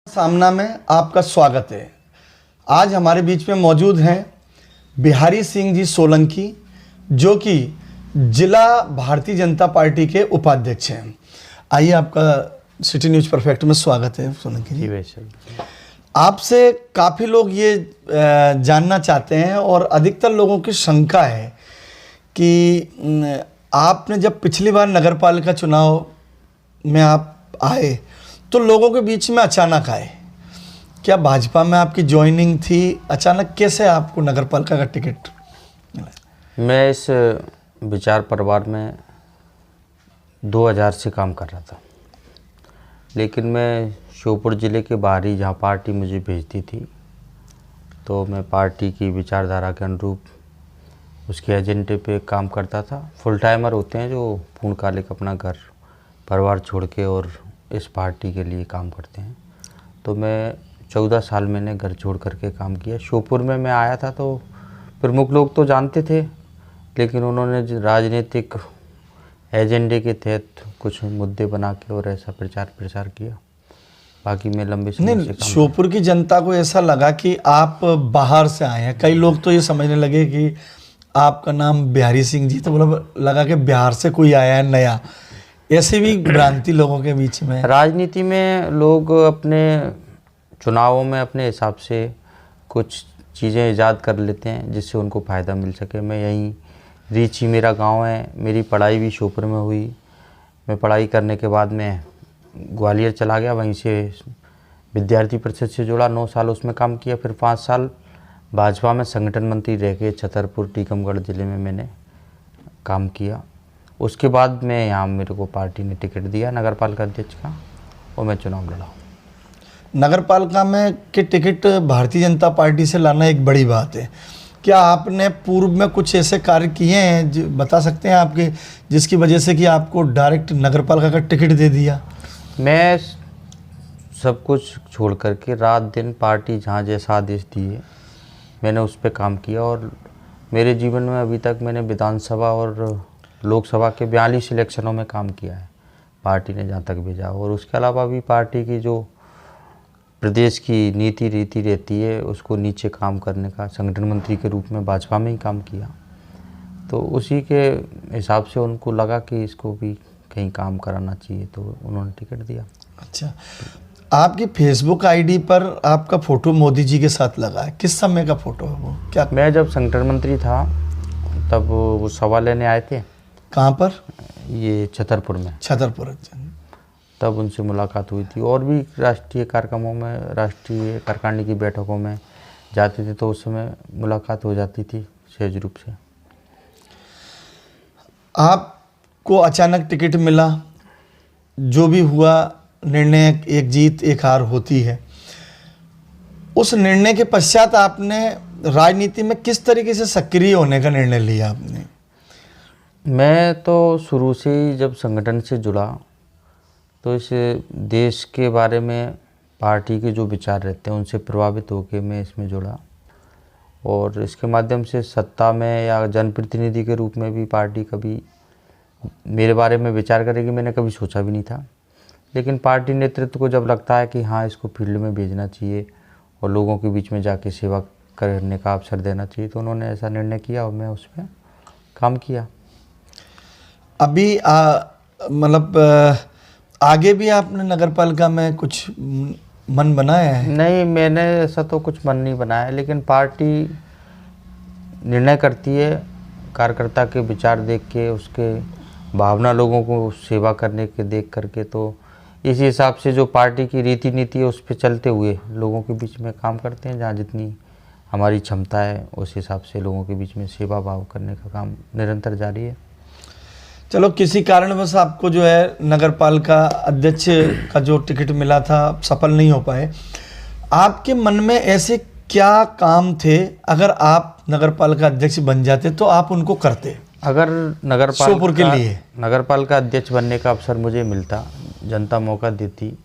सामना में आपका स्वागत है। आज हमारे बीच में मौजूद हैं बिहारी सिंह जी सोलंकी, जो कि जिला भारतीय जनता पार्टी के उपाध्यक्ष हैं। आइए, आपका सिटी न्यूज़ परफेक्ट में स्वागत है सोलंकी जी। आपसे काफ़ी लोग ये जानना चाहते हैं और अधिकतर लोगों की शंका है कि आपने जब पिछली बार नगरपालिका चुनाव में आप आए तो लोगों के बीच में अचानक आए। क्या भाजपा में आपकी ज्वाइनिंग थी? अचानक कैसे आपको नगरपालिका का टिकट मिला? मैं इस विचार परिवार में 2000 से काम कर रहा था, लेकिन मैं श्योपुर ज़िले के बाहरी जहाँ पार्टी मुझे भेजती थी, तो मैं पार्टी की विचारधारा के अनुरूप उसके एजेंडे पे काम करता था। फुल टाइमर होते हैं जो पूर्णकालिक अपना घर परिवार छोड़ के और इस पार्टी के लिए काम करते हैं। तो मैं 14 साल मैंने घर छोड़ करके काम किया। श्योपुर में मैं आया था तो प्रमुख लोग तो जानते थे, लेकिन उन्होंने राजनीतिक एजेंडे के तहत कुछ मुद्दे बना के और ऐसा प्रचार किया। बाकी मैं लंबे समय से काम। श्योपुर की जनता को ऐसा लगा कि आप बाहर से आए हैं। कई लोग तो ये समझने लगे कि आपका नाम बिहारी सिंह जी, तो बोला लगा कि बिहार से कोई आया है नया। ऐसी भी भ्रांति लोगों के बीच में। राजनीति में लोग अपने चुनावों में अपने हिसाब से कुछ चीज़ें ईजाद कर लेते हैं जिससे उनको फ़ायदा मिल सके। मैं यहीं रीची मेरा गांव है, मेरी पढ़ाई भी श्योपुर में हुई। मैं पढ़ाई करने के बाद मैं ग्वालियर चला गया, वहीं से विद्यार्थी परिषद से जुड़ा, 9 साल उसमें काम किया। फिर 5 साल भाजपा में संगठन मंत्री रह के छतरपुर टीकमगढ़ ज़िले में मैंने काम किया। उसके बाद मैं यहाँ मेरे को पार्टी ने टिकट दिया नगरपालिका अध्यक्ष का और मैं चुनाव लड़ा। नगरपालिका में के टिकट भारतीय जनता पार्टी से लाना एक बड़ी बात है। क्या आपने पूर्व में कुछ ऐसे कार्य किए हैं जो बता सकते हैं आपके, जिसकी वजह से कि आपको डायरेक्ट नगरपालिका का टिकट दे दिया? मैं सब कुछ छोड़ करके रात दिन पार्टी जहाँ जैसा आदेश दिए मैंने उस पर काम किया। और मेरे जीवन में अभी तक मैंने विधानसभा और लोकसभा के 42 इलेक्शनों में काम किया है, पार्टी ने जहाँ तक भेजा। और उसके अलावा भी पार्टी की जो प्रदेश की नीति रीति रहती है उसको नीचे काम करने का संगठन मंत्री के रूप में भाजपा में ही काम किया। तो उसी के हिसाब से उनको लगा कि इसको भी कहीं काम कराना चाहिए, तो उन्होंने टिकट दिया। अच्छा, आपकी फेसबुक आईडी पर आपका फ़ोटो मोदी जी के साथ लगा है। किस समय का फ़ोटो है वो? क्या मैं जब संगठन मंत्री था तब वो सवाल लेने आए थे। कहाँ पर? ये छतरपुर में। छतरपुर। अच्छा, तब उनसे मुलाकात हुई थी। और भी राष्ट्रीय कार्यक्रमों में, राष्ट्रीय कार्यकारिणी की बैठकों में जाते थे तो उस समय मुलाकात हो जाती थी सहज रूप से। आपको अचानक टिकट मिला, जो भी हुआ निर्णय, एक जीत एक हार होती है। उस निर्णय के पश्चात आपने राजनीति में किस तरीके से सक्रिय होने का निर्णय लिया आपने? मैं तो शुरू से ही जब संगठन से जुड़ा तो इस देश के बारे में पार्टी के जो विचार रहते हैं उनसे प्रभावित होकर मैं इसमें जुड़ा। और इसके माध्यम से सत्ता में या जनप्रतिनिधि के रूप में भी पार्टी कभी मेरे बारे में विचार करेगी मैंने कभी सोचा भी नहीं था। लेकिन पार्टी नेतृत्व को जब लगता है कि हाँ इसको फील्ड में भेजना चाहिए और लोगों के बीच में जाके सेवा करने का अवसर देना चाहिए, तो उन्होंने ऐसा निर्णय किया और मैं उस पर काम किया। अभी मतलब आगे भी आपने नगरपालिका में कुछ मन बनाया है? नहीं, मैंने ऐसा तो कुछ मन नहीं बनाया, लेकिन पार्टी निर्णय करती है कार्यकर्ता के विचार देख के, उसके भावना लोगों को सेवा करने के देख करके। तो इस हिसाब से जो पार्टी की रीति नीति है उस पर चलते हुए लोगों के बीच में काम करते हैं। जहाँ जितनी हमारी क्षमता है उस हिसाब से लोगों के बीच में सेवा भाव करने का काम निरंतर जारी है। चलो, किसी कारणवश आपको जो है नगरपालिका अध्यक्ष का जो टिकट मिला था सफल नहीं हो पाए। आपके मन में ऐसे क्या काम थे, अगर आप नगरपालिका अध्यक्ष बन जाते तो आप उनको करते? अगर श्योपुर के लिए नगरपालिका अध्यक्ष बनने का अवसर मुझे मिलता, जनता मौका देती,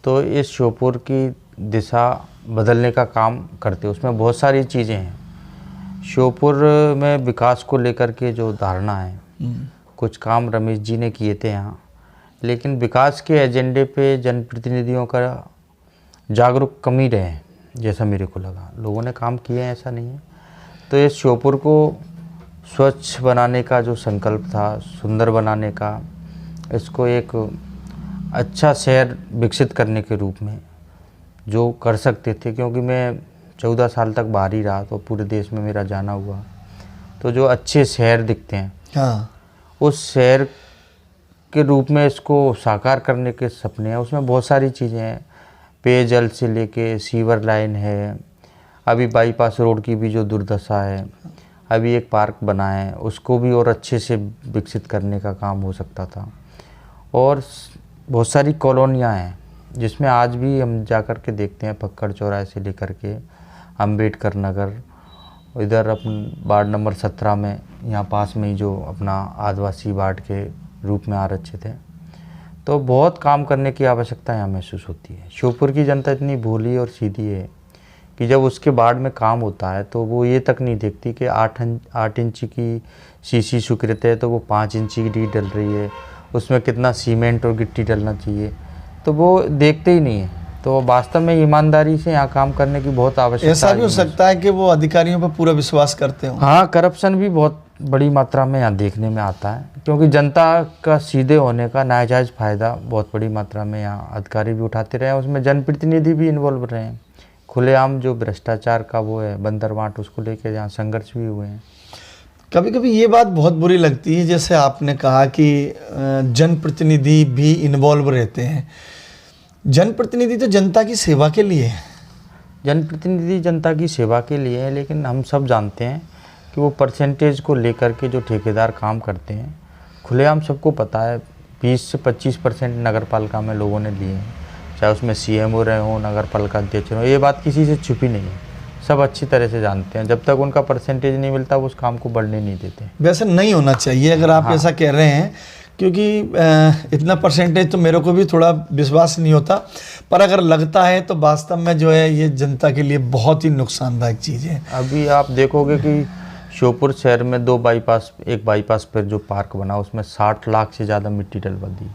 तो इस श्योपुर की दिशा बदलने का काम करते। उसमें बहुत सारी चीज़ें हैं। श्योपुर में विकास को लेकर के जो धारणा है, कुछ काम रमेश जी ने किए थे यहाँ, लेकिन विकास के एजेंडे पे जनप्रतिनिधियों का जागरूक कम ही रहे हैं जैसा मेरे को लगा। लोगों ने काम किए हैं ऐसा नहीं है। तो ये श्योपुर को स्वच्छ बनाने का जो संकल्प था, सुंदर बनाने का, इसको एक अच्छा शहर विकसित करने के रूप में जो कर सकते थे, क्योंकि मैं 14 साल तक बाहर ही रहा तो पूरे देश में मेरा जाना हुआ, तो जो अच्छे शहर दिखते हैं हाँ, उस शहर के रूप में इसको साकार करने के सपने हैं। उसमें बहुत सारी चीज़ें हैं, पेयजल से लेके सीवर लाइन है, अभी बाईपास रोड की भी जो दुर्दशा है, अभी एक पार्क बना है उसको भी और अच्छे से विकसित करने का काम हो सकता था। और बहुत सारी कॉलोनियाँ हैं जिसमें आज भी हम जा कर के देखते हैं, पक्कड़ चौराहे से लेकर के अंबेडकर नगर, इधर अपन वार्ड नंबर 17 में यहाँ पास में ही जो अपना आदिवासी वार्ड के रूप में आरक्षित है। तो बहुत काम करने की आवश्यकता यहाँ महसूस होती है। श्योपुर की जनता इतनी भोली और सीधी है कि जब उसके वार्ड में काम होता है तो वो ये तक नहीं देखती कि 8 इंच की सीसी स्वीकृत है तो वो 5 इंच की डल रही है, उसमें कितना सीमेंट और गिट्टी डलना चाहिए, तो वो देखते ही नहीं है। तो वास्तव में ईमानदारी से यहाँ काम करने की बहुत आवश्यकता है। ऐसा भी हो सकता है कि वो अधिकारियों पर पूरा विश्वास करते हो। हाँ, करप्शन भी बहुत बड़ी मात्रा में यहाँ देखने में आता है, क्योंकि जनता का सीधे होने का नाजायज़ फ़ायदा बहुत बड़ी मात्रा में यहाँ अधिकारी भी उठाते रहे हैं, उसमें जनप्रतिनिधि भी इन्वॉल्व रहे हैं। खुलेआम जो भ्रष्टाचार का वो है बंदरवाट, उसको लेकर यहाँ संघर्ष भी हुए हैं। कभी कभी ये बात बहुत बुरी लगती है, जैसे आपने कहा कि जनप्रतिनिधि भी इन्वॉल्व रहते हैं। जनप्रतिनिधि तो जनता की सेवा के लिए है। जनप्रतिनिधि जनता की सेवा के लिए है, लेकिन हम सब जानते हैं कि वो परसेंटेज को लेकर के जो ठेकेदार काम करते हैं, खुलेआम सबको पता है 20 से 25% नगर पालिका में लोगों ने लिए हैं, चाहे उसमें सीएमओ रहे हों, नगर पालिका अध्यक्ष रहे हों, ये बात किसी से छुपी नहीं है, सब अच्छी तरह से जानते हैं। जब तक उनका परसेंटेज नहीं मिलता वो उस काम को बढ़ने नहीं देते। वैसे नहीं होना चाहिए अगर आप ऐसा कह रहे हैं, क्योंकि इतना परसेंटेज तो मेरे को भी थोड़ा विश्वास नहीं होता, पर अगर लगता है तो वास्तव में जो है ये जनता के लिए बहुत ही नुकसानदायक चीज़ है। अभी आप देखोगे कि श्योपुर शहर में 2 बाईपास, एक बाईपास पर जो पार्क बना उसमें 60 लाख से ज़्यादा मिट्टी डलवा दी।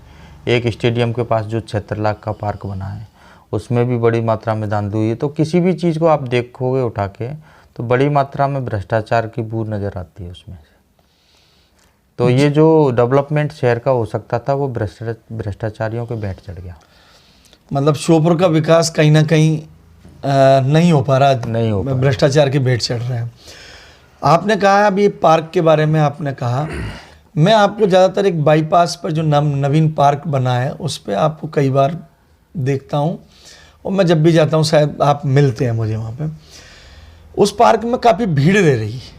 एक स्टेडियम के पास जो 76 लाख का पार्क बना है उसमें भी बड़ी मात्रा में धांधली हुई है। तो किसी भी चीज़ को आप देखोगे उठा के तो बड़ी मात्रा में भ्रष्टाचार की बू नज़र आती है उसमें से। तो ये जो डेवलपमेंट शहर का हो सकता था वो भ्रष्टाचारियों के भेंट चढ़ गया। मतलब श्योपुर का विकास कहीं ना कहीं नहीं हो पा रहा, नहीं हो पा रहा, भ्रष्टाचार के भेंट चढ़ रहे हैं। आपने कहा अभी पार्क के बारे में आपने कहा, मैं आपको ज़्यादातर एक बाईपास पर जो नवीन पार्क बना है उस पर आपको कई बार देखता हूँ, और मैं जब भी जाता हूँ शायद आप मिलते हैं मुझे वहाँ पे। उस पार्क में काफ़ी भीड़ रह रही है,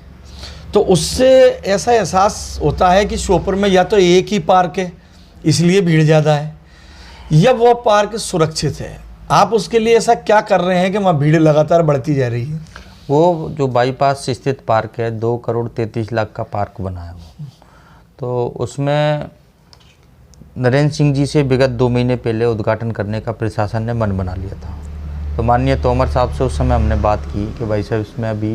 तो उससे ऐसा एहसास होता है कि श्योपुर में या तो एक ही पार्क है इसलिए भीड़ ज़्यादा है, या वो पार्क सुरक्षित है। आप उसके लिए ऐसा क्या कर रहे हैं कि वहाँ भीड़ लगातार बढ़ती जा रही है? वो जो बाईपास स्थित पार्क है 2 करोड़ 33 लाख का पार्क बना है वो, तो उसमें नरेंद्र सिंह जी से विगत 2 महीने पहले उद्घाटन करने का प्रशासन ने मन बना लिया था। तो माननीय तोमर साहब से उस समय हमने बात की कि भाई साहब इसमें अभी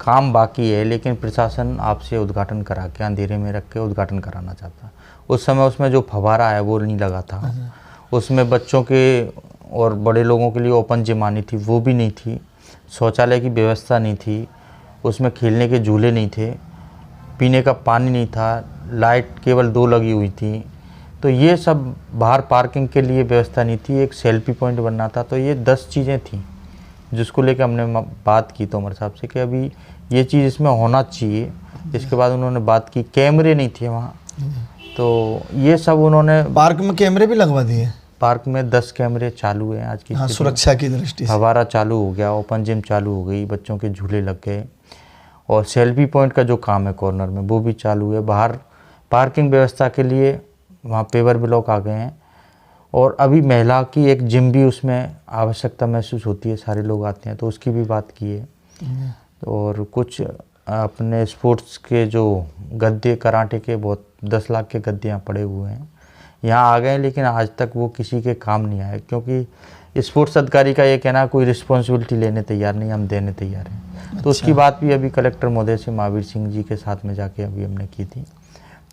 काम बाकी है, लेकिन प्रशासन आपसे उद्घाटन करा के अंधेरे में रख के उद्घाटन कराना चाहता। उस समय उसमें जो फव्वारा है वो नहीं लगा था, उसमें बच्चों के और बड़े लोगों के लिए ओपन जिम आनी थी वो भी नहीं थी, शौचालय की व्यवस्था नहीं थी, उसमें खेलने के झूले नहीं थे, पीने का पानी नहीं था, लाइट केवल 2 लगी हुई थी। तो ये सब, बाहर पार्किंग के लिए व्यवस्था नहीं थी, एक सेल्फी पॉइंट बनना था। तो ये 10 चीज़ें थी जिसको लेकर हमने बात की तोमर साहब से कि अभी ये चीज़ इसमें होना चाहिए। इसके बाद उन्होंने बात की, कैमरे नहीं थे वहाँ, तो ये सब उन्होंने, पार्क में कैमरे भी लगवा दिए। पार्क में 10 कैमरे चालू हैं आज की, हाँ, सुरक्षा की दृष्टि से। फव्वारा चालू हो गया, ओपन जिम चालू हो गई, बच्चों के झूले लग गए, और सेल्फी पॉइंट का जो काम है कॉर्नर में वो भी चालू है। बाहर पार्किंग व्यवस्था के लिए वहाँ पेवर ब्लॉक आ गए हैं, और अभी महिला की एक जिम भी उसमें आवश्यकता महसूस होती है, सारे लोग आते हैं, तो उसकी भी बात की है। और कुछ अपने स्पोर्ट्स के जो गद्दे कराटे के बहुत 10 लाख के गद्दे यहाँ पड़े हुए हैं, यहाँ आ गए, लेकिन आज तक वो किसी के काम नहीं आए, क्योंकि स्पोर्ट्स अधिकारी का ये कहना कोई रिस्पॉन्सिबिलिटी लेने तैयार नहीं, हम देने तैयार हैं। तो उसकी बात भी अभी कलेक्टर महोदय से महावीर सिंह जी के साथ में जाके अभी हमने की थी,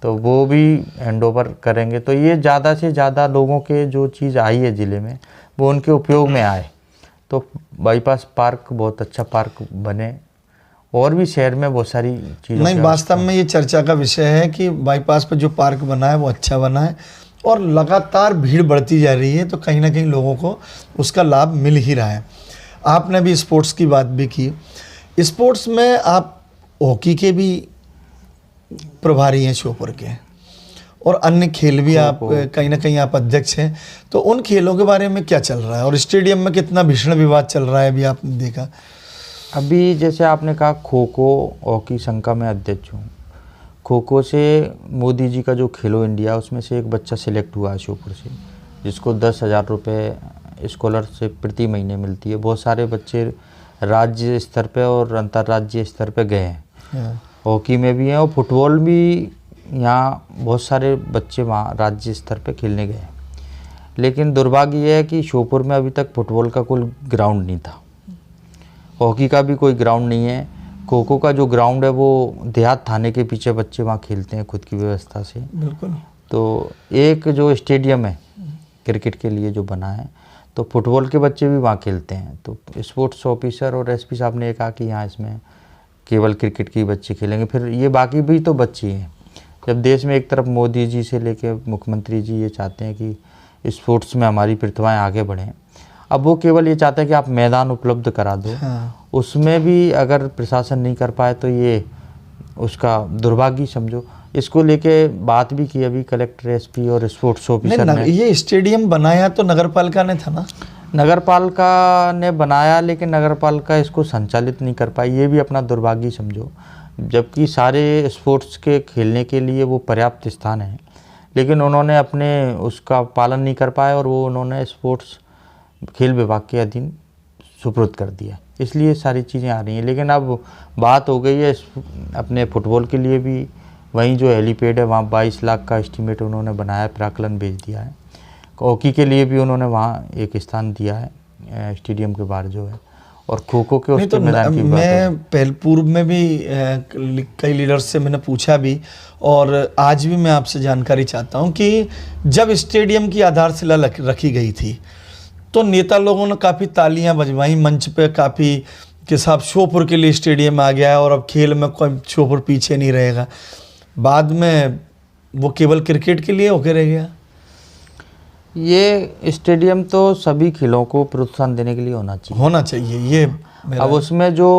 तो वो भी हैंड ओवर करेंगे। तो ये ज़्यादा से ज़्यादा लोगों के जो चीज़ आई है ज़िले में वो उनके उपयोग में आए, तो बाईपास पार्क बहुत अच्छा पार्क बने, और भी शहर में बहुत सारी चीज़ें। नहीं, वास्तव में ये चर्चा का विषय है कि बाईपास पर जो पार्क बना है वो अच्छा बना है और लगातार भीड़ बढ़ती जा रही है, तो कहीं ना कहीं लोगों को उसका लाभ मिल ही रहा है। आपने भी स्पोर्ट्स की बात भी की, स्पोर्ट्स में आप हॉकी के भी प्रभारी हैं श्योपुर के, और अन्य खेल भी आप कहीं ना कहीं आप अध्यक्ष हैं, तो उन खेलों के बारे में क्या चल रहा है और स्टेडियम में कितना भीषण विवाद चल रहा है अभी आपने देखा? अभी जैसे आपने कहा खो खो हॉकी संघ का मैं अध्यक्ष हूँ। खो खो से मोदी जी का जो खेलो इंडिया, उसमें से एक बच्चा सिलेक्ट हुआ है श्योपुर से, जिसको 10,000 रुपये स्कॉलरशिप प्रति महीने मिलती है। बहुत सारे बच्चे राज्य स्तर पे और अंतर्राज्यीय स्तर पे गए हैं, हॉकी में भी हैं और फुटबॉल भी। यहाँ बहुत सारे बच्चे वहाँ राज्य स्तर पे खेलने गए हैं, लेकिन दुर्भाग्य यह है कि श्योपुर में अभी तक फुटबॉल का कोई ग्राउंड नहीं था, हॉकी का भी कोई ग्राउंड नहीं है। खो खो का जो ग्राउंड है वो देहात थाने के पीछे बच्चे वहाँ खेलते हैं खुद की व्यवस्था से। बिल्कुल। तो एक जो स्टेडियम है क्रिकेट के लिए जो बना है, तो फुटबॉल के बच्चे भी वहाँ खेलते हैं। तो स्पोर्ट्स ऑफिसर और एसपी साहब ने कहा कि यहाँ इसमें केवल क्रिकेट के बच्चे खेलेंगे, फिर ये बाकी भी तो बच्चे हैं। जब देश में एक तरफ मोदी जी से लेके मुख्यमंत्री जी ये चाहते हैं कि स्पोर्ट्स में हमारी प्रतिभाएं आगे बढ़ें, अब वो केवल ये चाहते हैं कि आप मैदान उपलब्ध करा दो। उसमें भी अगर प्रशासन नहीं कर पाए तो ये उसका दुर्भाग्य समझो। इसको लेके बात भी की अभी कलेक्टर, एसपी और स्पोर्ट्स ऑफिसर ने। ये स्टेडियम बनाया तो नगरपालिका ने था ना? नगरपालिका ने बनाया, लेकिन नगरपालिका इसको संचालित नहीं कर पाई, ये भी अपना दुर्भाग्य समझो। जबकि सारे स्पोर्ट्स के खेलने के लिए वो पर्याप्त स्थान है, लेकिन उन्होंने अपने उसका पालन नहीं कर पाए और वो उन्होंने स्पोर्ट्स खेल विभाग के अधीन सुपुर्द कर दिया। इसलिए सारी चीज़ें आ रही हैं। लेकिन अब बात हो गई है अपने फुटबॉल के लिए भी, वहीं जो हेलीपैड है वहाँ 22 लाख का एस्टीमेट उन्होंने बनाया, प्राकलन भेज दिया है। हॉकी के लिए भी उन्होंने वहाँ एक स्थान दिया है स्टेडियम के बाहर जो है, और खो खो के उसके मैदान की बात मैं पहले पूर्व में भी कई लीडर्स से मैंने पूछा भी, और आज भी मैं आपसे जानकारी चाहता हूँ कि जब स्टेडियम की आधारशिला रखी गई थी तो नेता लोगों ने काफ़ी तालियां बजवाई मंच पे, काफ़ी कि साहब श्योपुर के लिए स्टेडियम आ गया है और अब खेल में कोई श्योपुर पीछे नहीं रहेगा। बाद में वो केवल क्रिकेट के लिए होकर रह गया। ये स्टेडियम तो सभी खेलों को प्रोत्साहन देने के लिए होना चाहिए ये अब उसमें जो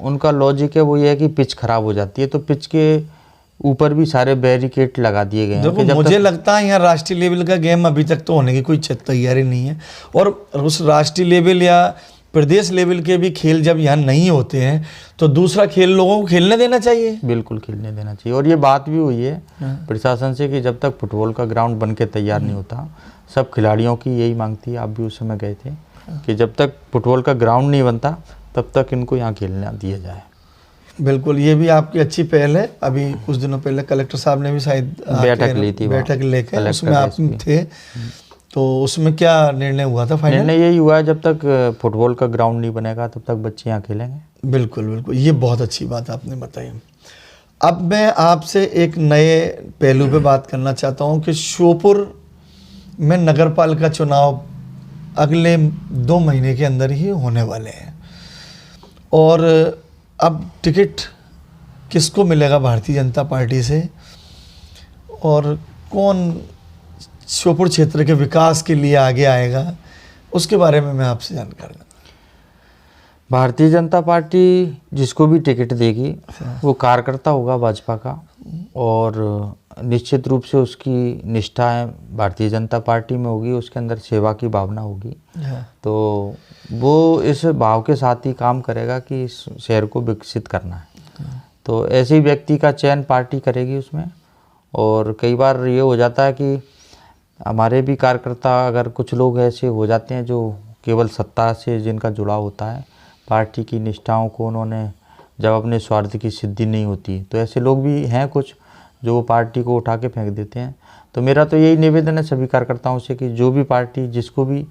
उनका लॉजिक है वो ये है कि पिच खराब हो जाती है, तो पिच के ऊपर भी सारे बैरिकेड लगा दिए गए हैं। देखो मुझे लगता है यहाँ राष्ट्रीय लेवल का गेम अभी तक तो होने की कोई तैयारी नहीं है, और उस राष्ट्रीय लेवल या प्रदेश लेवल के भी खेल जब यहाँ नहीं होते हैं तो दूसरा खेल लोगों को खेलने देना चाहिए। बिल्कुल खेलने देना चाहिए, और ये बात भी हुई है प्रशासन से कि जब तक फुटबॉल का ग्राउंड बन के तैयार नहीं होता, सब खिलाड़ियों की यही मांग थी, आप भी उस समय गए थे, कि जब तक फुटबॉल का ग्राउंड नहीं बनता तब तक इनको यहाँ खेलने दिया जाए। बिल्कुल, ये भी आपकी अच्छी पहल है। अभी कुछ दिनों पहले कलेक्टर साहब ने भी शायद बैठक ली थी, बैठक लेकर उसमें आप थे, तो उसमें क्या निर्णय हुआ था? फाइनल निर्णय यही हुआ है जब तक फुटबॉल का ग्राउंड नहीं बनेगा तब तक बच्चे यहाँ खेलेंगे। बिल्कुल बिल्कुल, ये बहुत अच्छी बात आपने बताई। अब मैं आपसे एक नए पहलू पे बात करना चाहता हूँ कि श्योपुर में नगरपालिका चुनाव अगले 2 महीने के अंदर ही होने वाले हैं, और अब टिकट किसको मिलेगा भारतीय जनता पार्टी से, और कौन श्योपुर क्षेत्र के विकास के लिए आगे आएगा, उसके बारे में मैं आपसे जानकारी। भारतीय जनता पार्टी जिसको भी टिकट देगी वो कार्यकर्ता होगा भाजपा का, और निश्चित रूप से उसकी निष्ठा भारतीय जनता पार्टी में होगी, उसके अंदर सेवा की भावना होगी। तो वो इस भाव के साथ ही काम करेगा कि इस शहर को विकसित करना है। तो ऐसे ही व्यक्ति का चयन पार्टी करेगी उसमें। और कई बार ये हो जाता है कि हमारे भी कार्यकर्ता, अगर कुछ लोग ऐसे हो जाते हैं जो केवल सत्ता से जिनका जुड़ाव होता है, पार्टी की निष्ठाओं को उन्होंने जब अपने स्वार्थ की सिद्धि नहीं होती, तो ऐसे लोग भी हैं कुछ जो वो पार्टी को उठा के फेंक देते हैं। तो मेरा तो यही निवेदन है सभी कार्यकर्ताओं से कि जो भी पार्टी जिसको भी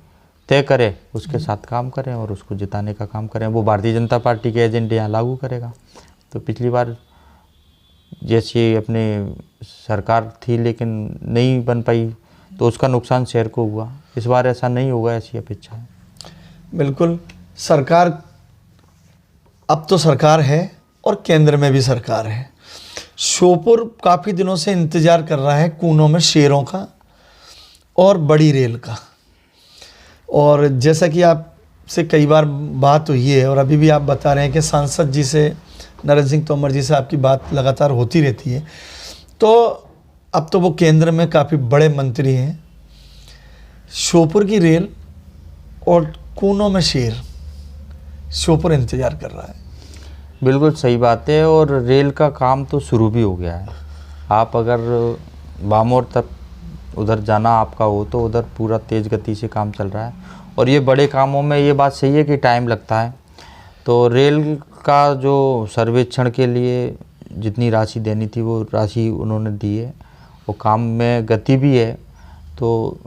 तय करे उसके साथ काम करें और उसको जिताने का काम करें। वो भारतीय जनता पार्टी के एजेंडे यहाँ लागू करेगा। तो पिछली बार जैसे अपने सरकार थी लेकिन नहीं बन पाई तो उसका नुकसान शहर को हुआ, इस बार ऐसा नहीं होगा, ऐसी अपेक्षा है। बिल्कुल, सरकार, अब तो सरकार है और केंद्र में भी सरकार है। श्योपुर काफ़ी दिनों से इंतज़ार कर रहा है कूनों में शेरों का और बड़ी रेल का। और जैसा कि आपसे कई बार बात हुई है और अभी भी आप बता रहे हैं कि सांसद जी से, नरेंद्र सिंह तोमर जी से आपकी बात लगातार होती रहती है, तो अब तो वो केंद्र में काफ़ी बड़े मंत्री हैं। श्योपुर की रेल और कूनों में शेर, श्योपुर इंतज़ार कर रहा है। बिल्कुल सही बात है। और रेल का काम तो शुरू भी हो गया है। आप अगर बामोर तक उधर जाना आपका हो तो उधर पूरा तेज़ गति से काम चल रहा है। और ये बड़े कामों में ये बात सही है कि टाइम लगता है। तो रेल का जो सर्वेक्षण के लिए जितनी राशि देनी थी वो राशि उन्होंने दी है। वो काम में गति भी है, तो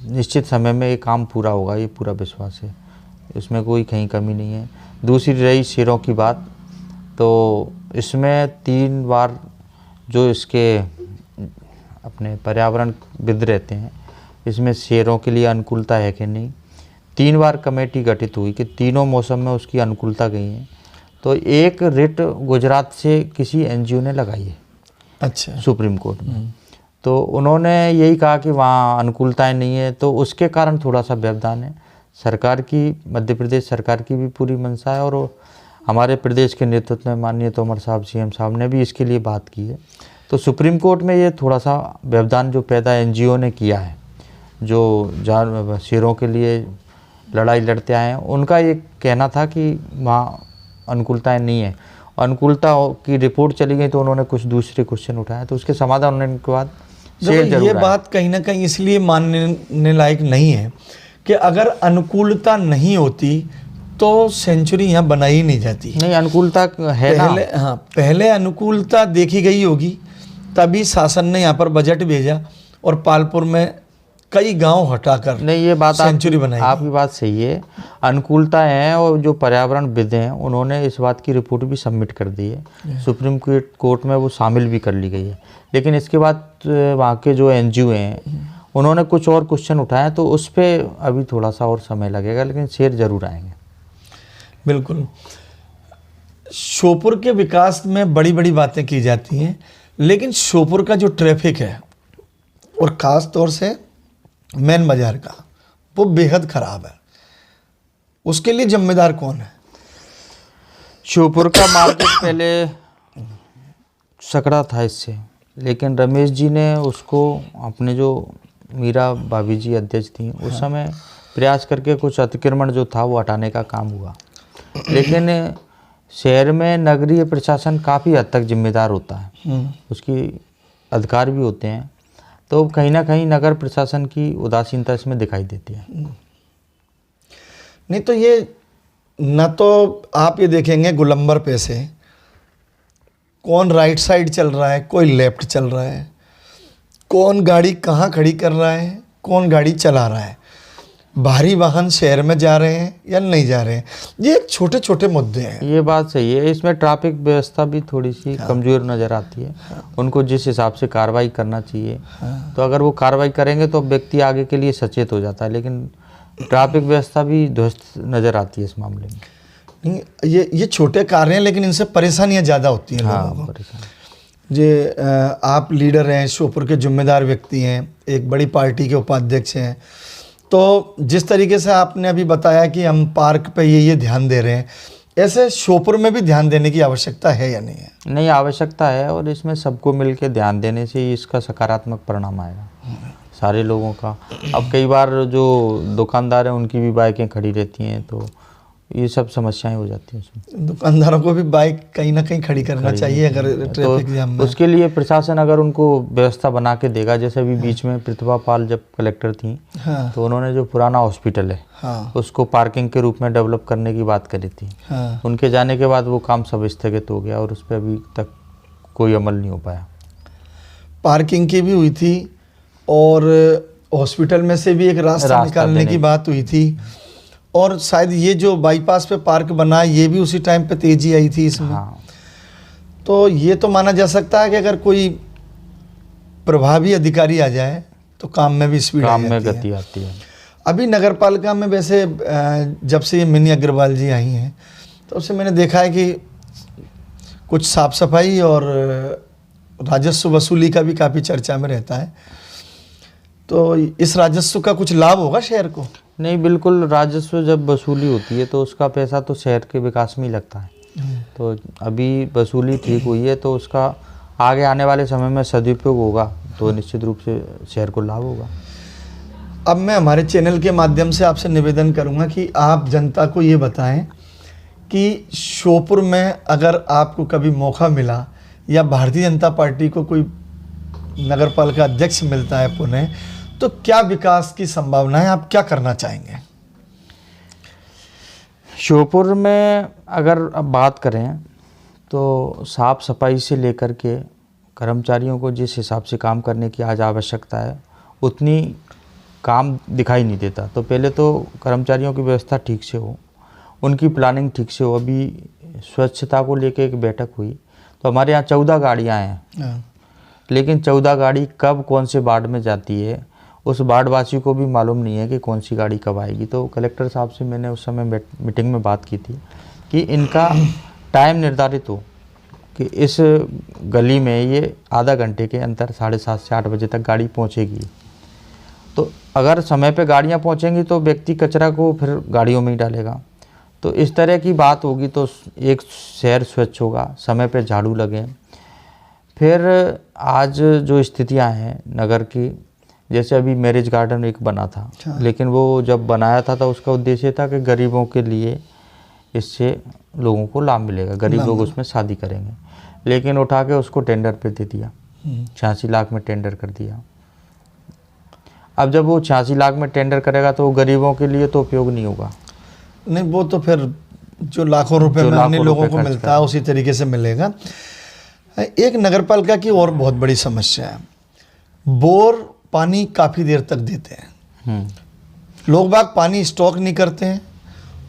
निश्चित समय में ये काम पूरा होगा, ये पूरा विश्वास है, इसमें कोई कहीं कमी नहीं है। दूसरी रही शेरों की बात, तो इसमें 3 बार जो इसके अपने पर्यावरणविद रहते हैं, इसमें शेरों के लिए अनुकूलता है कि नहीं। 3 बार कमेटी गठित हुई कि तीनों मौसम में उसकी अनुकूलता गई है। तो एक रिट गुजरात से किसी एनजीओ ने लगाई है, अच्छा, सुप्रीम कोर्ट में। तो उन्होंने यही कहा कि वहाँ अनुकूलताएं नहीं है, तो उसके कारण थोड़ा सा व्यवधान है। सरकार की, मध्य प्रदेश सरकार की भी पूरी मंशा है और हमारे प्रदेश के नेतृत्व में माननीय तोमर साहब, सीएम साहब ने भी इसके लिए बात की है। तो सुप्रीम कोर्ट में ये थोड़ा सा व्यवधान जो पैदा एनजीओ ने किया है, जो शेरों के लिए लड़ाई लड़ते आए हैं, उनका ये कहना था कि वहाँ अनुकूलताएं नहीं है। अनुकूलता की रिपोर्ट चली गई तो उन्होंने कुछ दूसरे क्वेश्चन उठाए, तो उसके समाधान होने के बाद ये बात कहीं ना कहीं इसलिए मानने लायक नहीं है कि अगर अनुकूलता नहीं होती तो सेंचुरी यहाँ बनाई ही नहीं जाती। नहीं, अनुकूलता है पहले, हाँ, पहले अनुकूलता देखी गई होगी, तभी शासन ने यहाँ पर बजट भेजा और पालपुर में कई गांव हटाकर नहीं, ये बात सेंचुरी बनाई। आपकी बात सही है, अनुकूलता है। और जो पर्यावरणविद हैं उन्होंने इस बात की रिपोर्ट भी सबमिट कर दी है, सुप्रीम कोर्ट में वो शामिल भी कर ली गई है। लेकिन इसके बाद वहाँ के जो एनजीओ हैं उन्होंने कुछ और क्वेश्चन उठाए, तो उस पर अभी थोड़ा सा और समय लगेगा, लेकिन शेर जरूर आएंगे। बिल्कुल। श्योपुर के विकास में बड़ी बड़ी बातें की जाती हैं, लेकिन श्योपुर का जो ट्रैफिक है और ख़ास तौर से मेन बाजार का, वो बेहद ख़राब है। उसके लिए जिम्मेदार कौन है? श्योपुर का मार्केट पहले सकड़ा था इससे, लेकिन रमेश जी ने उसको, अपने जो मीरा भाभी जी अध्यक्ष थी उस समय प्रयास करके कुछ अतिक्रमण जो था वो हटाने का काम हुआ। लेकिन शहर में नगरीय प्रशासन काफ़ी हद तक जिम्मेदार होता है, उसकी अधिकार भी होते हैं, तो कहीं ना कहीं नगर प्रशासन की उदासीनता इसमें दिखाई देती है। नहीं तो ये, न तो आप ये देखेंगे गोलंबर पे से कौन राइट साइड चल रहा है, कोई लेफ्ट चल रहा है, कौन गाड़ी कहाँ खड़ी कर रहा है, कौन गाड़ी चला रहा है, भारी वाहन शहर में जा रहे हैं या नहीं जा रहे हैं, ये छोटे छोटे मुद्दे हैं। ये बात सही है। इसमें ट्रैफिक व्यवस्था भी थोड़ी सी कमज़ोर नज़र आती है। उनको जिस हिसाब से कार्रवाई करना चाहिए, तो अगर वो कार्रवाई करेंगे तो व्यक्ति आगे के लिए सचेत हो जाता है, लेकिन ट्रैफिक व्यवस्था भी ध्वस्त नज़र आती है इस मामले में। नहीं, ये छोटे कार्य हैं, लेकिन इनसे परेशानियां ज़्यादा होती हैं लोगों को। जे आप लीडर हैं, श्योपुर के जिम्मेदार व्यक्ति हैं, एक बड़ी पार्टी के उपाध्यक्ष हैं, तो जिस तरीके से आपने अभी बताया कि हम पार्क पे ये ध्यान दे रहे हैं, ऐसे श्योपुर में भी ध्यान देने की आवश्यकता है या नहीं है? नहीं, आवश्यकता है, और इसमें सबको मिलकर ध्यान देने से ही इसका सकारात्मक परिणाम आएगा सारे लोगों का। अब कई बार जो दुकानदार हैं उनकी भी बाइकें खड़ी रहती हैं, तो ये सब समस्याएं हो जाती हैं उसमें। दुकानदारों को भी बाइक कहीं ना कहीं खड़ी करना चाहिए अगर ट्रैफिक जाम में। उसके लिए प्रशासन अगर उनको व्यवस्था बना के देगा, जैसे अभी बीच में प्रतिभा पाल जब कलेक्टर थी, हाँ, तो उन्होंने जो पुराना हॉस्पिटल है, हाँ, उसको पार्किंग के रूप में डेवलप करने की बात करी थी। हाँ, उनके जाने के बाद वो काम सब स्थगित हो गया और उस पर अभी तक कोई अमल नहीं हो पाया। पार्किंग की भी हुई थी और हॉस्पिटल में से भी एक रास्ता निकालने की बात हुई थी, और शायद ये जो बाईपास पे पार्क बना ये भी उसी टाइम पे तेजी आई थी इसमें। हाँ। तो ये तो माना जा सकता है कि अगर कोई प्रभावी अधिकारी आ जाए तो काम में भी स्पीड काम में गति आती है। अभी नगर पालिका में वैसे जब से ये मिनी अग्रवाल जी आई हैं तब से मैंने देखा है कि कुछ साफ सफाई और राजस्व वसूली का भी काफ़ी चर्चा में रहता है। तो इस राजस्व का कुछ लाभ होगा शहर को? नहीं, बिल्कुल, राजस्व जब वसूली होती है तो उसका पैसा तो शहर के विकास में ही लगता है। तो अभी वसूली ठीक हुई है तो उसका आगे आने वाले समय में सदुपयोग होगा तो निश्चित रूप से शहर को लाभ होगा। अब मैं हमारे चैनल के माध्यम से आपसे निवेदन करूंगा कि आप जनता को ये बताएं कि श्योपुर में अगर आपको कभी मौका मिला या भारतीय जनता पार्टी को कोई नगर पालिका अध्यक्ष मिलता है पुणे, तो क्या विकास की संभावना है, आप क्या करना चाहेंगे? श्योपुर में अगर अब बात करें तो साफ़ सफाई से लेकर के कर्मचारियों को जिस हिसाब से काम करने की आज आवश्यकता है उतनी काम दिखाई नहीं देता। तो पहले तो कर्मचारियों की व्यवस्था ठीक से हो, उनकी प्लानिंग ठीक से हो। अभी स्वच्छता को लेकर एक बैठक हुई तो हमारे यहाँ 14 गाड़ियाँ हैं, लेकिन 14 गाड़ी कब कौन से वार्ड में जाती है उस वार्डवासी को भी मालूम नहीं है कि कौन सी गाड़ी कब आएगी। तो कलेक्टर साहब से मैंने उस समय मीटिंग में बात की थी कि इनका टाइम निर्धारित हो कि इस गली में ये आधा घंटे के अंतर 7:30 से 8 बजे तक गाड़ी पहुंचेगी। तो अगर समय पे गाड़ियां पहुंचेंगी तो व्यक्ति कचरा को फिर गाड़ियों में ही डालेगा। तो इस तरह की बात होगी तो एक शहर स्वच्छ होगा, समय पे झाड़ू लगे। फिर आज जो स्थितियां हैं नगर की, जैसे अभी मैरिज गार्डन एक बना था, लेकिन वो जब बनाया था तो उसका उद्देश्य था कि गरीबों के लिए इससे लोगों को लाभ मिलेगा, गरीब लोग उसमें शादी करेंगे, लेकिन उठा के उसको टेंडर पे दे दिया। 86 लाख में टेंडर कर दिया। अब जब वो 86 लाख में टेंडर करेगा तो वो गरीबों के लिए तो उपयोग नहीं होगा। नहीं, वो तो फिर जो लाखों रुपए में अन्य लोगों को मिलता है उसी तरीके से मिलेगा। एक नगर पालिका की और बहुत बड़ी समस्या है, बोर पानी काफ़ी देर तक देते हैं, लोग बाग पानी स्टॉक नहीं करते हैं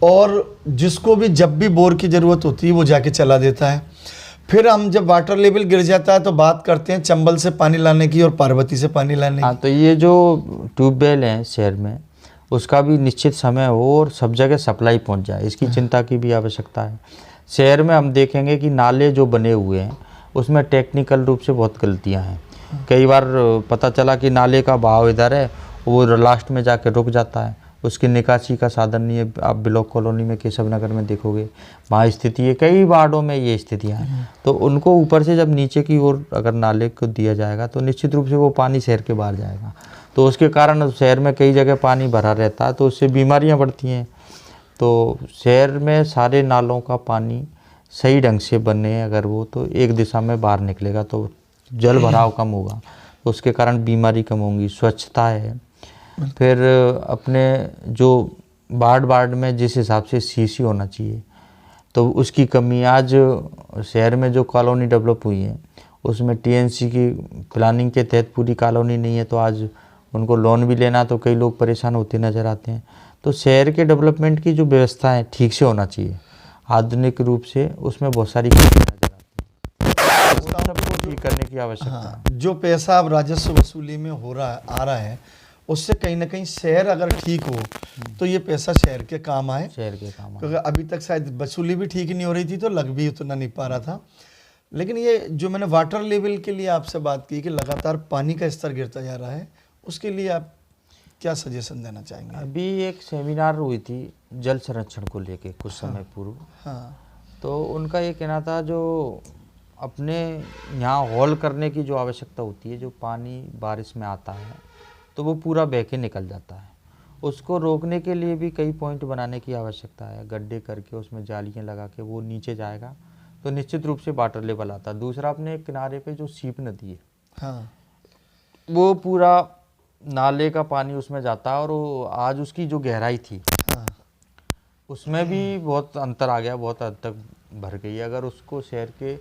और जिसको भी जब भी बोर की ज़रूरत होती है वो जाके चला देता है। फिर हम जब वाटर लेवल गिर जाता है तो बात करते हैं चंबल से पानी लाने की और पार्वती से पानी लाने की। तो ये जो ट्यूबवेल हैं शहर में उसका भी निश्चित समय हो और सब जगह सप्लाई पहुंच जाए, इसकी चिंता की भी आवश्यकता है। शहर में हम देखेंगे कि नाले जो बने हुए हैं उसमें टेक्निकल रूप से बहुत गलतियां हैं। कई बार पता चला कि नाले का बहाव इधर है, वो लास्ट में जाके रुक जाता है, उसकी निकासी का साधन नहीं है। आप ब्लॉक कॉलोनी में केशव नगर में देखोगे वहाँ स्थिति है, कई वार्डों में ये स्थितियाँ हैं। तो उनको ऊपर से जब नीचे की ओर अगर नाले को दिया जाएगा तो निश्चित रूप से वो पानी शहर के बाहर जाएगा, तो उसके कारण शहर में कई जगह पानी भरा रहता है, तो उससे बीमारियाँ बढ़ती हैं। तो शहर में सारे नालों का पानी सही ढंग से बने अगर वो, तो एक दिशा में बाहर निकलेगा तो जल भराव कम होगा, तो उसके कारण बीमारी कम होंगी। स्वच्छता है, फिर अपने जो वार्ड में जिस हिसाब से सीसी होना चाहिए तो उसकी कमी। आज शहर में जो कॉलोनी डेवलप हुई है उसमें टीएनसी की प्लानिंग के तहत पूरी कॉलोनी नहीं है, तो आज उनको लोन भी लेना तो कई लोग परेशान होते नज़र आते हैं। तो शहर के डेवलपमेंट की जो व्यवस्था है ठीक से होना चाहिए, आधुनिक रूप से, उसमें बहुत सारी कमियां नजर आती हैं, सबको ठीक करने की आवश्यकता है। जो पैसा अब राजस्व वसूली में आ रहा है उससे कहीं ना कहीं शहर अगर ठीक हो तो ये पैसा शहर के काम आए, शहर के काम आए। क्योंकि अभी तक शायद वसूली भी ठीक नहीं हो रही थी तो लग भी उतना नहीं पा रहा था। लेकिन ये जो मैंने वाटर लेवल के लिए आपसे बात की कि लगातार पानी का स्तर गिरता जा रहा है, उसके लिए आप क्या सजेशन देना चाहेंगे? अभी एक सेमिनार हुई थी जल संरक्षण को लेके कुछ समय पूर्व, तो उनका ये कहना था जो अपने यहाँ हॉल करने की जो आवश्यकता होती है, जो पानी बारिश में आता है तो वो पूरा बह के निकल जाता है, उसको रोकने के लिए भी कई पॉइंट बनाने की आवश्यकता है। गड्ढे करके उसमें जालियाँ लगा के वो नीचे जाएगा तो निश्चित रूप से वाटर लेवल आता है। दूसरा, अपने किनारे पे जो सीप नदी है वो पूरा नाले का पानी उसमें जाता है, और वो आज उसकी जो गहराई थी उसमें भी बहुत अंतर आ गया, बहुत हद तक भर गई है। अगर उसको शहर के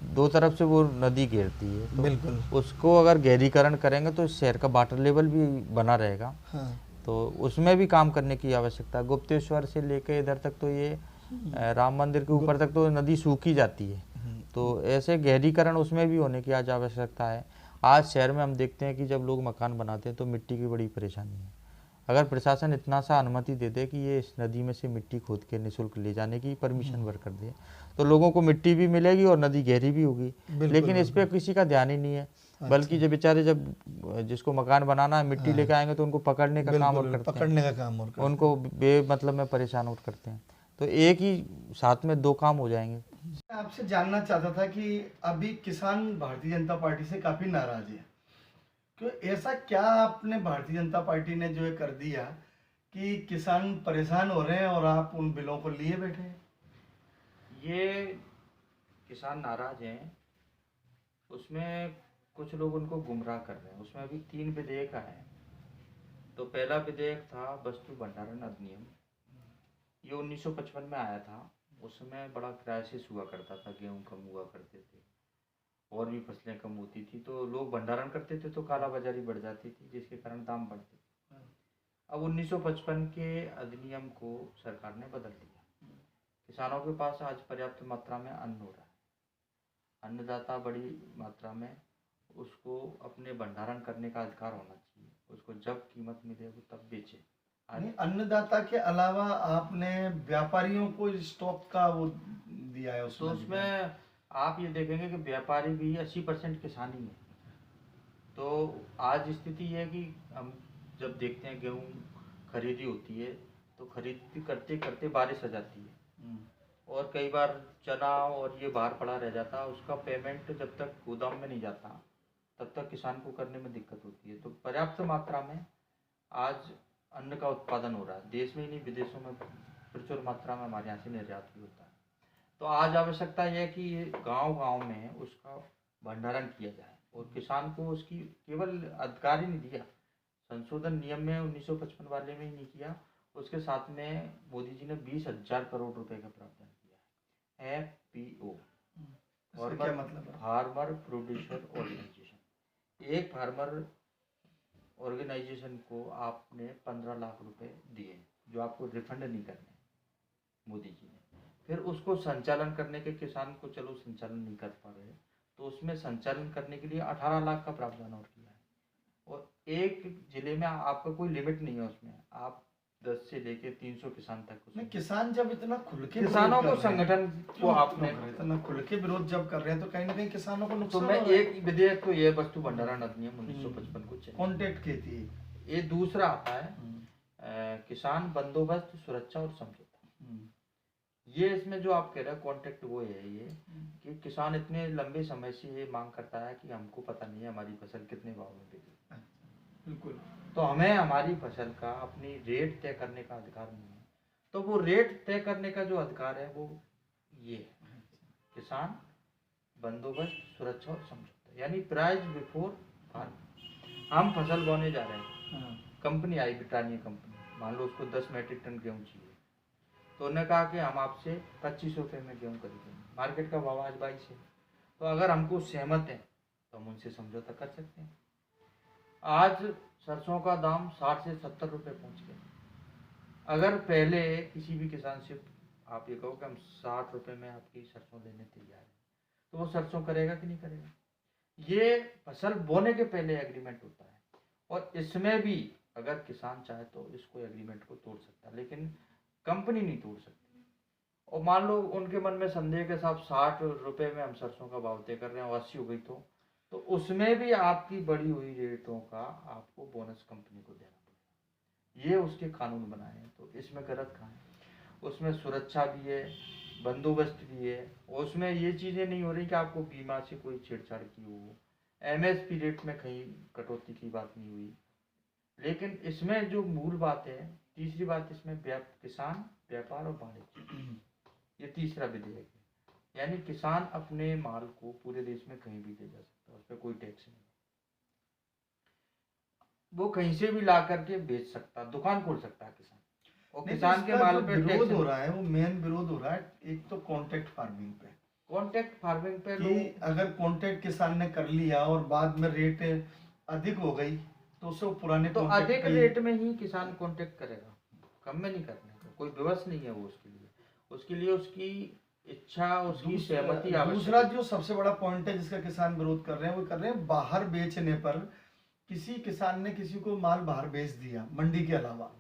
दो तरफ से वो नदी घेरती है तो बिल्कुल उसको अगर गहरीकरण करेंगे तो शहर का वाटर लेवल भी बना रहेगा। तो उसमें भी काम करने की आवश्यकता है। गुप्तेश्वर से लेकर इधर तक तो ये राम मंदिर के ऊपर तक तो नदी सूखी जाती है, तो ऐसे गहरीकरण उसमें भी होने की आज आवश्यकता है। आज शहर में हम देखते हैं कि जब लोग मकान बनाते हैं तो मिट्टी की बड़ी परेशानी है, अगर प्रशासन इतना सा अनुमति दे दे कि ये इस नदी में से मिट्टी खोद के निःशुल्क ले जाने की परमिशन भर कर दे, तो लोगों को मिट्टी भी मिलेगी और नदी गहरी भी होगी। लेकिन इस पे किसी का ध्यान ही नहीं है, बल्कि जब बेचारे जब जिसको मकान बनाना है मिट्टी लेके आएंगे तो उनको पकड़ने का काम और करते पकड़ने का काम और हैं, उनको बेमतलब में परेशान और करते हैं। तो एक ही साथ में दो काम हो जाएंगे। मैं आपसे जानना चाहता था कि अभी किसान भारतीय जनता पार्टी से काफी नाराज है, क्यों ऐसा क्या आपने भारतीय जनता पार्टी ने जो है कर दिया कि किसान परेशान हो रहे हैं और आप उन बिलों को लिए बैठे हैं? ये किसान नाराज हैं, उसमें कुछ लोग उनको गुमराह कर रहे हैं। उसमें अभी 3 विधेयक आए हैं। तो पहला विधेयक था वस्तु भंडारण अधिनियम, ये 1955 में आया था। उसमें बड़ा क्राइसिस हुआ करता था, गेहूं कम हुआ करते थे और भी फसलें कम होती थी, तो लोग भंडारण करते थे तो कालाबाजारी बढ़ जाती थी, जिसके कारण दाम बढ़ते थे। अब 1955 के अधिनियम को सरकार ने बदल दिया। किसानों के पास आज पर्याप्त मात्रा में अन्न हो रहा है, अन्नदाता बड़ी मात्रा में उसको अपने भंडारण करने का अधिकार होना चाहिए। उसको जब कीमत मिले वो तब बेचे। नहीं, अन्नदाता के अलावा आपने व्यापारियों को स्टॉक का वो दिया है तो उसमें उसमें आप ये देखेंगे कि व्यापारी भी 80% किसान ही है। तो आज स्थिति ये है कि हम जब देखते हैं गेहूँ खरीदी होती है तो खरीदी करते करते बारिश आ जाती है और कई बार चना और ये बाहर पड़ा रह जाता है। उसका पेमेंट जब तक गोदाम में नहीं जाता तब तक किसान को करने में दिक्कत होती है। तो पर्याप्त मात्रा में आज अन्न का उत्पादन हो रहा है, देश में ही नहीं विदेशों में प्रचुर मात्रा में हमारे यहाँ से निर्यात भी होता है। तो आज आवश्यकता यह है कि गांव गांव में उसका भंडारण किया जाए और किसान को उसकी केवल अधिकार ही नहीं दिया, संशोधन नियम में 1955 वाले में ही नहीं किया, उसके साथ में मोदी जी ने 20,000 करोड़ रुपए का प्रावधान किया है। FPO, क्या मतलब है? Farmer producer organisation. एक फार्मर ऑर्गेनाइजेशन को आपने 15 लाख रुपए दिए जो आपको रिफंड नहीं करने मोदी जी ने। फिर उसको संचालन करने के, किसान को चलो संचालन नहीं कर पा रहे तो उसमें संचालन करने के लिए 18 लाख का प्रावधान और किया है। और एक जिले में आपका कोई लिमिट नहीं है, उसमें आप 10 से लेके 300 किसान तक। नहीं, किसान जब इतना खुल के किसानों को संगठन को आपने इतना खुल के विरोध जब कर रहे हैं तो कहीं ना कहीं किसानों को तो नुकसान मैं हो रहा है। एक विधेयक तो ये वस्तु भंडारण अधिनियम 1955 को चाहिए। कॉन्टेक्ट की थी ये दूसरा आता है किसान बंदोबस्त सुरक्षा और समझौता। ये इसमें जो आप कह रहे हैं कॉन्ट्रैक्ट वो है ये कि किसान इतने लंबे समय से ये मांग करता है कि हमको पता नहीं है हमारी फसल कितने भाव में बिकेगी। बिल्कुल। तो हमें हमारी फसल का अपनी रेट तय करने का अधिकार नहीं है। तो वो रेट तय करने का जो अधिकार है वो ये है, किसान बंदोबस्त सुरक्षा और समझौता, यानी प्राइस बिफोर फार्म। हम फसल बोने जा रहे हैं, कंपनी आई ब्रिटानिया कंपनी, मान लो उसको 10 मीट्रिक टन गेहूँ चाहिए, तो उन्होंने कहा कि हम आपसे 25 रुपये में गेहूँ खरीदेंगे, मार्केट का भाव आज 22 है। तो अगर हमको सहमत है तो हम उनसे समझौता कर सकते हैं। आज सरसों का दाम 60 से 70 रुपये पहुँच गया। अगर पहले किसी भी किसान से आप ये कहो कि हम 60 रुपये में आपकी सरसों देने तैयार हैं, तो वो सरसों करेगा कि नहीं करेगा? ये फसल बोने के पहले एग्रीमेंट होता है और इसमें भी अगर किसान चाहे तो इसको एग्रीमेंट को तोड़ सकता है, लेकिन कंपनी नहीं तोड़ सकती। और मान लो उनके मन में संदेह के साथ 60 रुपये में हम सरसों का भाव तय कर रहे हैं और 80 हो गई तो उसमें भी आपकी बढ़ी हुई रेटों का आपको बोनस कंपनी को देना पड़ेगा। ये उसके कानून बनाए हैं, तो इसमें गलत कहाँ है? उसमें सुरक्षा भी है, बंदोबस्त भी है, और उसमें ये चीज़ें नहीं हो रही कि आपको बीमा से कोई छेड़छाड़ की हो, MSP रेट में कहीं कटौती की बात नहीं हुई। लेकिन इसमें जो मूल बात है, तीसरी बात इसमें किसान व्यापार और वाणिज्य, ये तीसरा विधेयक है, यानी किसान अपने माल को पूरे देश में कहीं भी ले जा सकता है, उस पर कोई टैक्स नहीं, वो कहीं से भी ला करके बेच सकता, दुकान खोल सकता है किसान। और किसान के माल पे विरोध हो रहा है, वो मेन विरोध हो रहा है एक तो कॉन्ट्रैक्ट फार्मिंग पे। कॉन्ट्रैक्ट फार्मिंग पे कि अगर कॉन्ट्रैक्ट किसान ने कर लिया और बाद में रेट अधिक हो गई तो उससे पुराने तो अधिक रेट में ही किसान कॉन्ट्रैक्ट करेगा, कम में नहीं करने का कोई व्यवस्था नहीं है वो उसके लिए उसकी इच्छा, उसकी सहमति आवश्यक। दूसरा जो सबसे बड़ा पॉइंट है जिसका किसान विरोध कर रहे हैं वो कर रहे हैं बाहर बेचने पर किसी किसान ने किसी को माल बाहर बेच दिया मंडी के अलावा,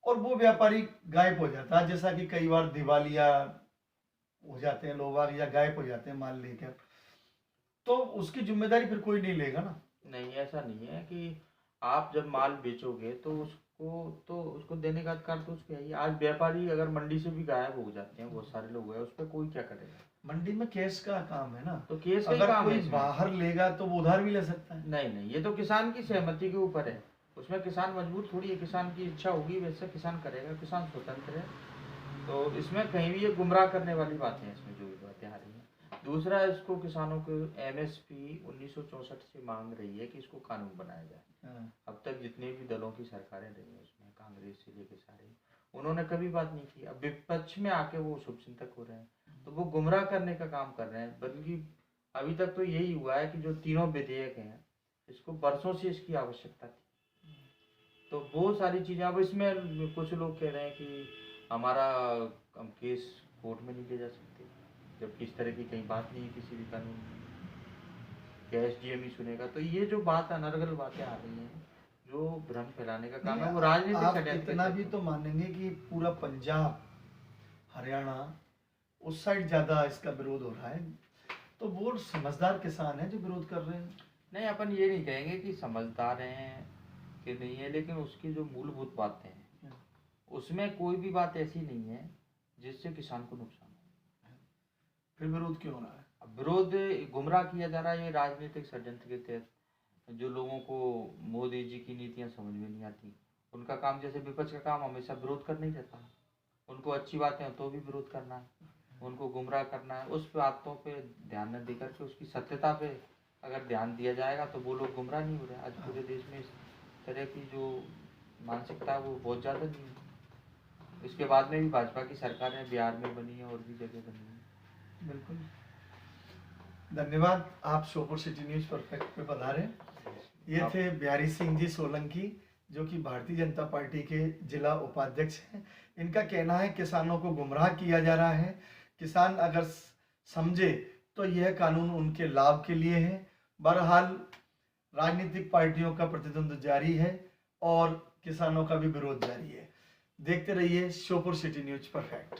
और वो व्यापारी गायब हो जाता है, जैसा कि कई बार दिवालिया हो जाते हैं लोग या गायब हो जाते हैं माल लेकर, तो उसकी जिम्मेदारी फिर कोई नहीं लेगा ना। नहीं, ऐसा नहीं है कि आप जब माल बेचोगे तो उसको देने का अधिकार तो उसको है ही। आज व्यापारी अगर मंडी से भी गायब हो जाते हैं, बहुत सारे लोग हैं, उस पर कोई क्या करेगा? मंडी में केस का काम है ना, तो केस का ही अगर काम है कोई इसमें। बाहर लेगा तो वो उधार भी ले सकता है। नहीं, ये तो किसान की सहमति के ऊपर है, उसमें किसान मजबूर थोड़ी है। किसान की इच्छा होगी वैसे किसान करेगा, किसान स्वतंत्र है। तो इसमें कहीं भी ये गुमराह करने वाली बातें हैं, इसमें जो भी बातें आ रही हैं। दूसरा, इसको किसानों को MSP 1964 से मांग रही है कि इसको कानून बनाया जाए। हाँ। अब तक जितने भी दलों की सरकारें रही हैं, उसमें कांग्रेस से लेकर सारे, उन्होंने कभी बात नहीं की। अब विपक्ष में आके वो शुभचिंतक हो रहे हैं, तो वो गुमराह करने का काम कर रहे हैं। बल्कि अभी तक तो यही हुआ है कि जो तीनों विधेयक हैं, इसको बरसों से इसकी आवश्यकता थी। तो बहुत सारी चीज़ें, अब इसमें कुछ लोग कह रहे हैं कि हमारा हम केस कोर्ट में नहीं ले जा सकते, जबकि इस तरह की कहीं बात नहीं है किसी भी कानून में, क्या SDM ही सुनेगा। तो ये जो बात अनर्गल बातें आ रही हैं, जो भ्रम फैलाने का काम है, वो राजनीतिक आप षड्यंत्र के इतना तहत भी है। तो मानेंगे कि पूरा पंजाब, हरियाणा, उस साइड ज्यादा इसका विरोध हो रहा है, तो वो समझदार किसान है जो विरोध कर रहे हैं। नहीं, अपन ये नहीं कहेंगे कि समझदार हैं कि नहीं है, लेकिन उसकी जो मूलभूत बातें हैं, उसमें कोई भी बात ऐसी नहीं है जिससे किसान को नुकसान हो। फिर विरोध क्यों हो रहा है? अब विरोध गुमराह किया जा रहा है, ये राजनीतिक षड्यंत्र के तहत। जो लोगों को मोदी जी की नीतियां समझ में नहीं आती, उनका काम, जैसे विपक्ष का काम हमेशा विरोध करना ही रहता है। उनको अच्छी बातें हो तो भी विरोध करना है, उनको गुमराह करना है। उस बातों पे ध्यान न देकर के उसकी सत्यता पे अगर ध्यान दिया जाएगा तो वो लोग गुमराह नहीं हो रहे। आज पूरे देश में इस तरह की जो मानसिकता है वो बहुत ज़्यादा नहीं है। इसके बाद में भी भाजपा की सरकारें बिहार में बनी है और भी जगह बनी है। बिल्कुल, धन्यवाद, आप श्योपुर सिटी न्यूज परफेक्ट पे पधारे। ये थे बिहारी सिंह जी सोलंकी, जो कि भारतीय जनता पार्टी के जिला उपाध्यक्ष हैं। इनका कहना है किसानों को गुमराह किया जा रहा है, किसान अगर समझे तो यह कानून उनके लाभ के लिए है। बहरहाल राजनीतिक पार्टियों का प्रतिद्वंद जारी है और किसानों का भी विरोध जारी है। देखते रहिए श्योपुर सिटी न्यूज परफेक्ट।